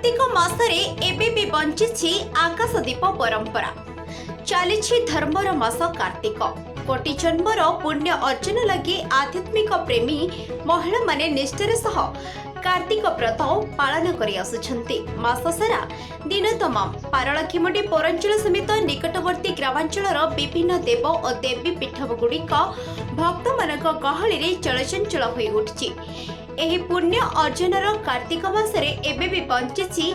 कार्तिक मासरे एबे भी बंचिछि आकाशदीप परंपरा। चलिछि धर्मर मास कार्तिक। कोटि जन्मर पुण्य अर्जन लगी आध्यात्मिक प्रेमी महिला माने निष्ठार सह कार्तिक व्रत पालन करि आसुछन्ति। मास सारा दिन तमाम पारलाखेमुंडी पौरांचल समेत निकटवर्ती ग्रामांचलर विभिन्न देव और देवी पीठगुड़िक भक्त मानक गहली चलचंचल होई उठिछि। एही पुण्य अर्जनर कार्तिक मासरे एबे भी बंचिछि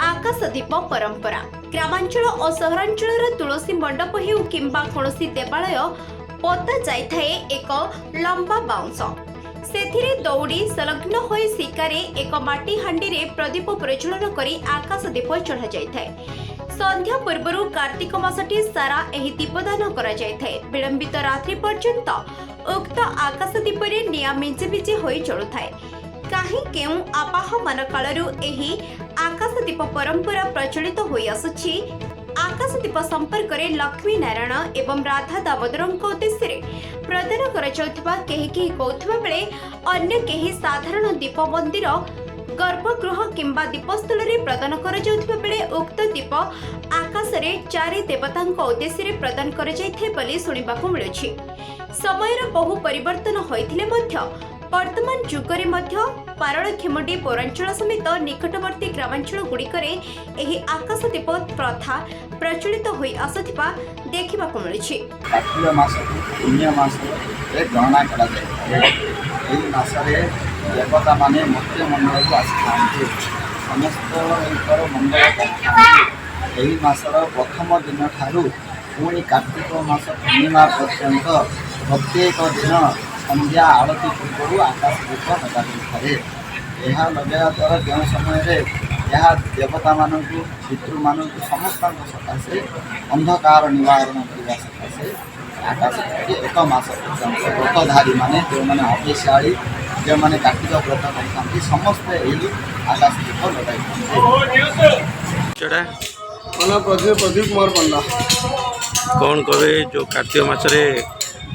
आकाशदीप परंपरा। ग्रामांचल और सहरांचलर तुलसी मंडप हेउ किंबा कोनोसी देवालय पोता जाइथाए एक लंबा बाउंस। सेथिरे दौड़ी संलग्न होई शिकारे एक माटी हांडी रे प्रदीप प्रज्वलन करी आकाशदीप चढ़ा जाइथाए। संध्या पूर्वरु कार्तिक मासटी सारा एही दीपदान करा जाइथाए। विलंबित रात्रि पर्यंत उक्त आकाशदीप रे निया मिंचे मिंचे होई चलुथाए। काहे केउ आपाहमान कालरु एही आकाशदीप परंपरा प्रचलित होई आसुछि। आकाशदीप संपर्क में लक्ष्मी नारायण एवं राधा दामोदर उद्देश्य प्रदान कहुवा बेले अन्य केही साधारण दीप मंदिर गर्भगृह किंबा दीपस्थल प्रदान बेले उक्त दीप आकाश में चारि देवता उद्देश्य प्रदान शुणा मिलूँ। समयर बहु परिवर्तन होइथिले वर्तमान जुगरे पारलाखेमुंडी पौरांचल समेत निकटवर्ती ग्रामांचल गुड़िकरे एही आकाशदीप प्रथा प्रचलित होई आसुथिबा देखिबाकु मिलुछि। कार्तिक मास पुण्य मास गणना करा जाए। एही मासरे देवता माने मुख्य मंडल को आसी समस्त मंडल करथांती। एही मासर प्रथम दिन ठारू पुणी कार्तिक मास पूर्णिमा पर्यंत प्रत्येक दिन संध्या आरती पूर्व आकाशदीप लगाई। यह लगाया द्वारा जो समय यह देवता मानू पितृ मानू समस्त सकाशे अंधकार निवारण करने सकाशे आकाशदीप एक मास पर्यंत व्रतधारी माने जो मैंने अभिशाली जो मैंने कार्तिक व्रत करते समस्त यही आकाशदीप लगाई। प्रदीप कुमार पंडा कौन कहे जो कार्तिक मासरे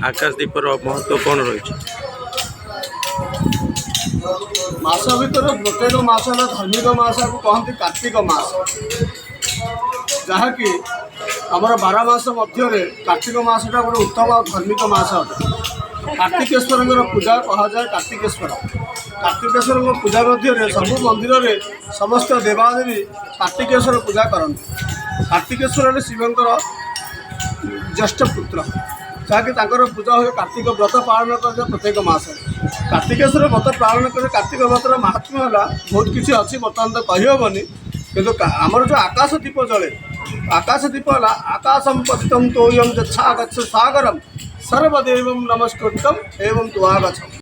आकाशदीपर महत्व कौन रही? मास भर प्रत्येक मास धार्मिक मास को कहते कार्तिक मास, जहाँकि आमर 12 मास मध्य कार्तिक मासटा गोटे उत्तम धार्मिक मास अटे। कार्तिकेश्वर पूजा कह जाए। कार्तिकेश्वर पूजा मध्य सबु मंदिर में समस्त देवादेवी कार्तिकेश्वर पूजा करते। कार्तिकेश्वर शिवंकर ज्येष्ठ पुत्र, जहाँकि पूजा हुए कार्तिक व्रत पालन कर प्रत्येक मास। कार्तिकेश्वर व्रत पालन कर कार्तिक व्रतर महात्म्य है बहुत किसी अच्छी बर्तमान तो कहीहबनी, किंतु आमर जो आकाशदीप जले आकाशदीप है आकाशम पतितम तोयम जच्छा गच्छ सागरम सर्वदेवम नमस्कृतम एवं तुआगच्छम।